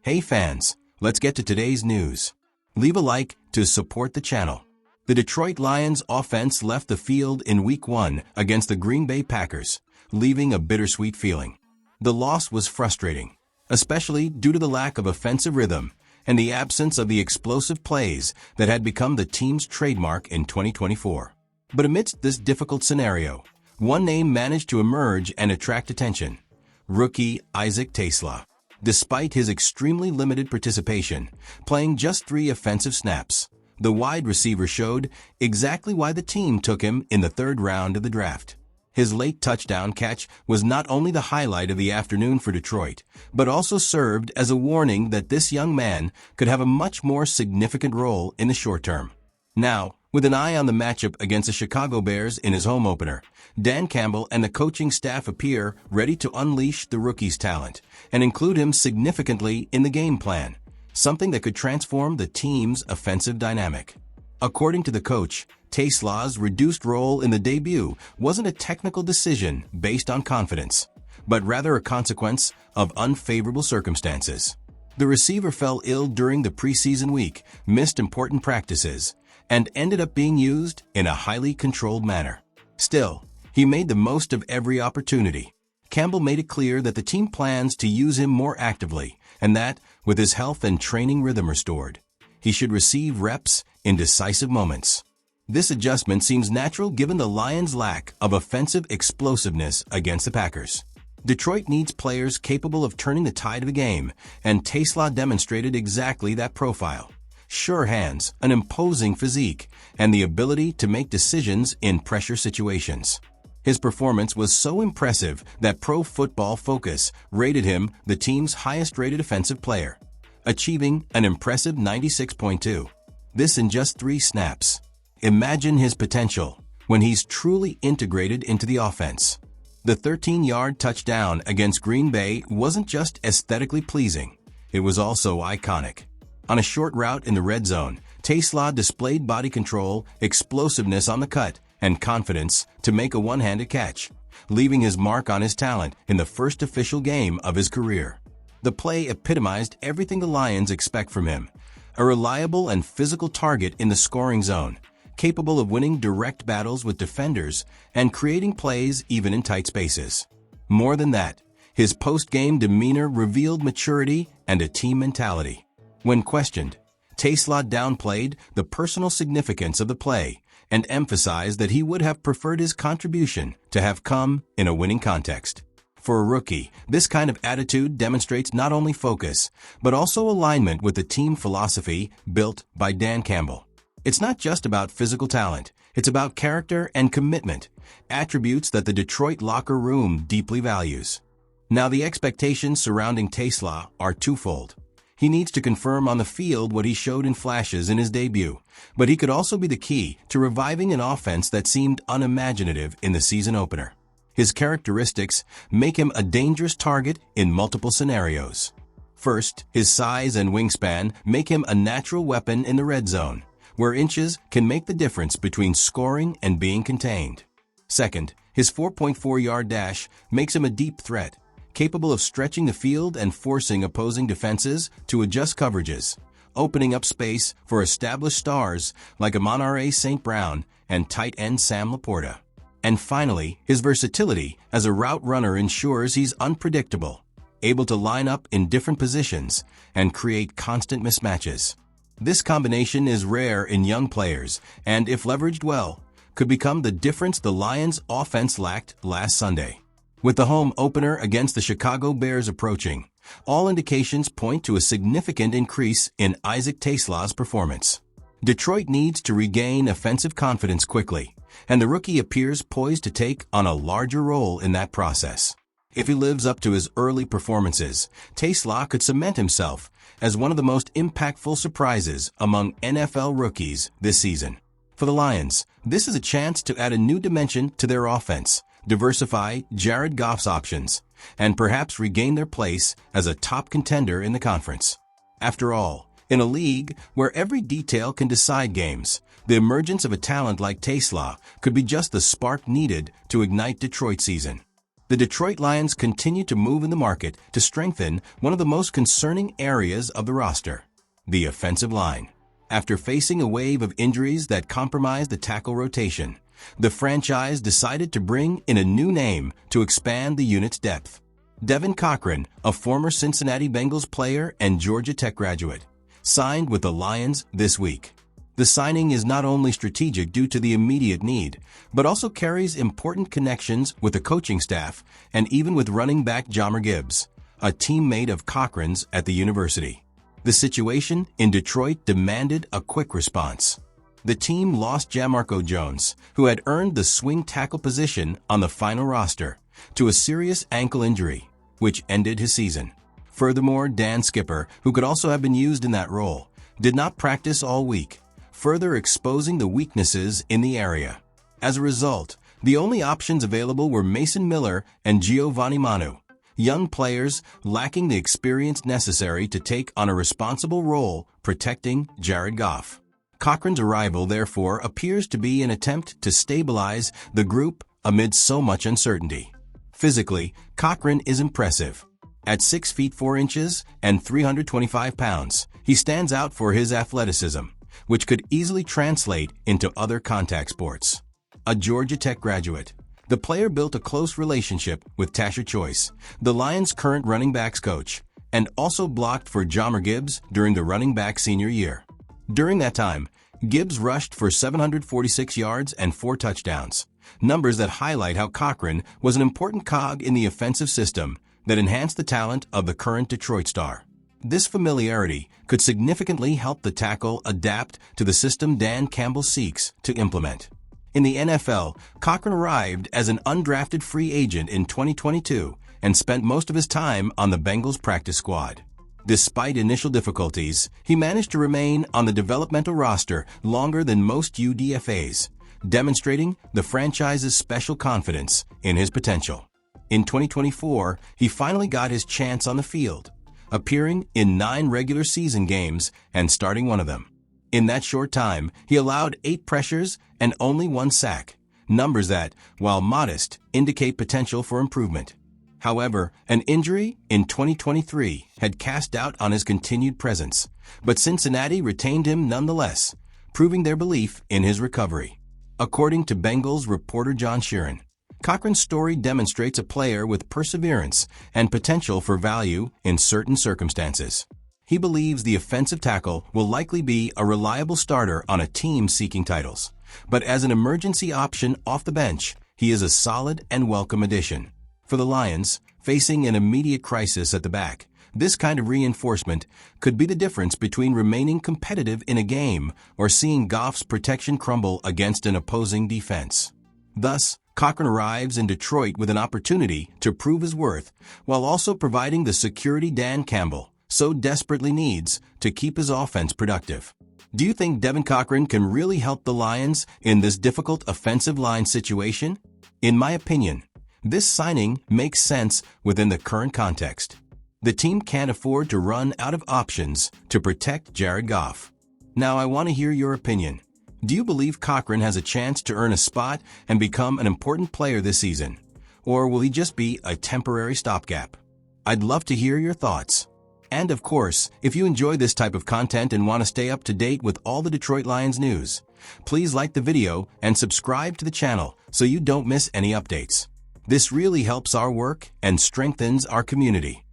Hey fans, let's get to today's news. Leave a like to support the channel. The Detroit Lions offense left the field in Week 1 against the Green Bay Packers, leaving a bittersweet feeling. The loss was frustrating, especially due to the lack of offensive rhythm and the absence of the explosive plays that had become the team's trademark in 2024. But amidst this difficult scenario, one name managed to emerge and attract attention: rookie Isaac TeSlaa. Despite his extremely limited participation, playing just 3 offensive snaps, the wide receiver showed exactly why the team took him in the 3rd round of the draft. His late touchdown catch was not only the highlight of the afternoon for Detroit, but also served as a warning that this young man could have a much more significant role in the short term. Now, with an eye on the matchup against the Chicago Bears in his home opener, Dan Campbell and the coaching staff appear ready to unleash the rookie's talent and include him significantly in the game plan, something that could transform the team's offensive dynamic. According to the coach, TeSlaa's reduced role in the debut wasn't a technical decision based on confidence, but rather a consequence of unfavorable circumstances. The receiver fell ill during the preseason week, missed important practices, and ended up being used in a highly controlled manner. Still, he made the most of every opportunity. Campbell made it clear that the team plans to use him more actively, and that, with his health and training rhythm restored, he should receive reps in decisive moments. This adjustment seems natural given the Lions' lack of offensive explosiveness against the Packers. Detroit needs players capable of turning the tide of the game, and TeSlaa demonstrated exactly that profile. Sure hands, an imposing physique, and the ability to make decisions in pressure situations. His performance was so impressive that Pro Football Focus rated him the team's highest-rated offensive player, achieving an impressive 96.2. This in just 3 snaps. Imagine his potential when he's truly integrated into the offense. The 13-yard touchdown against Green Bay wasn't just aesthetically pleasing, it was also iconic. On a short route in the red zone, TeSlaa displayed body control, explosiveness on the cut, and confidence to make a one-handed catch, leaving his mark on his talent in the first official game of his career. The play epitomized everything the Lions expect from him: a reliable and physical target in the scoring zone, capable of winning direct battles with defenders and creating plays even in tight spaces. More than that, his post-game demeanor revealed maturity and a team mentality. When questioned, TeSlaa downplayed the personal significance of the play and emphasized that he would have preferred his contribution to have come in a winning context. For a rookie, this kind of attitude demonstrates not only focus, but also alignment with the team philosophy built by Dan Campbell. It's not just about physical talent, it's about character and commitment, attributes that the Detroit locker room deeply values. Now, the expectations surrounding TeSlaa are twofold. He needs to confirm on the field what he showed in flashes in his debut, but he could also be the key to reviving an offense that seemed unimaginative in the season opener. His characteristics make him a dangerous target in multiple scenarios. First, his size and wingspan make him a natural weapon in the red zone, where inches can make the difference between scoring and being contained. Second, his 4.4-yard dash makes him a deep threat, capable of stretching the field and forcing opposing defenses to adjust coverages, opening up space for established stars like Amon-Ra St. Brown and tight end Sam Laporta. And finally, his versatility as a route runner ensures he's unpredictable, able to line up in different positions and create constant mismatches. This combination is rare in young players and, if leveraged well, could become the difference the Lions' offense lacked last Sunday. With the home opener against the Chicago Bears approaching, all indications point to a significant increase in Isaac TeSlaa's performance. Detroit needs to regain offensive confidence quickly, and the rookie appears poised to take on a larger role in that process. If he lives up to his early performances, TeSlaa could cement himself as one of the most impactful surprises among NFL rookies this season. For the Lions, this is a chance to add a new dimension to their offense, diversify Jared Goff's options, and perhaps regain their place as a top contender in the conference. After all, in a league where every detail can decide games, the emergence of a talent like TeSlaa could be just the spark needed to ignite Detroit's season. The Detroit Lions continue to move in the market to strengthen one of the most concerning areas of the roster, the offensive line. After facing a wave of injuries that compromised the tackle rotation, the franchise decided to bring in a new name to expand the unit's depth. Devin Cochran, a former Cincinnati Bengals player and Georgia Tech graduate, signed with the Lions this week. The signing is not only strategic due to the immediate need, but also carries important connections with the coaching staff and even with running back Jahmyr Gibbs, a teammate of Cochran's at the university. The situation in Detroit demanded a quick response. The team lost Jamarco Jones, who had earned the swing tackle position on the final roster, to a serious ankle injury, which ended his season. Furthermore, Dan Skipper, who could also have been used in that role, did not practice all week, further exposing the weaknesses in the area. As a result, the only options available were Mason Miller and Giovanni Manu, young players lacking the experience necessary to take on a responsible role protecting Jared Goff. Cochran's arrival, therefore, appears to be an attempt to stabilize the group amid so much uncertainty. Physically, Cochran is impressive. At 6 feet 4 inches and 325 pounds, he stands out for his athleticism, which could easily translate into other contact sports. A Georgia Tech graduate, the player built a close relationship with Tasha Choice, the Lions' current running backs coach, and also blocked for Jahmyr Gibbs during the running back senior year. During that time, Gibbs rushed for 746 yards and 4 touchdowns, numbers that highlight how Cochran was an important cog in the offensive system that enhanced the talent of the current Detroit star. This familiarity could significantly help the tackle adapt to the system Dan Campbell seeks to implement. In the NFL, Cochran arrived as an undrafted free agent in 2022 and spent most of his time on the Bengals practice squad. Despite initial difficulties, he managed to remain on the developmental roster longer than most UDFAs, demonstrating the franchise's special confidence in his potential. In 2024, he finally got his chance on the field, appearing in 9 regular season games and starting one of them. In that short time, he allowed 8 pressures and only 1 sack, numbers that, while modest, indicate potential for improvement. However, an injury in 2023 had cast doubt on his continued presence, but Cincinnati retained him nonetheless, proving their belief in his recovery. According to Bengals reporter John Sheeran, Cochran's story demonstrates a player with perseverance and potential for value in certain circumstances. He believes the offensive tackle will likely be a reliable starter on a team seeking titles, but as an emergency option off the bench, he is a solid and welcome addition. For the Lions, facing an immediate crisis at the back, this kind of reinforcement could be the difference between remaining competitive in a game or seeing Goff's protection crumble against an opposing defense. Thus, Cochran arrives in Detroit with an opportunity to prove his worth while also providing the security Dan Campbell so desperately needs to keep his offense productive. Do you think Devin Cochran can really help the Lions in this difficult offensive line situation? In my opinion, this signing makes sense within the current context. The team can't afford to run out of options to protect Jared Goff. Now I want to hear your opinion. Do you believe Cochran has a chance to earn a spot and become an important player this season? Or will he just be a temporary stopgap? I'd love to hear your thoughts. And of course, if you enjoy this type of content and want to stay up to date with all the Detroit Lions news, please like the video and subscribe to the channel so you don't miss any updates. This really helps our work and strengthens our community.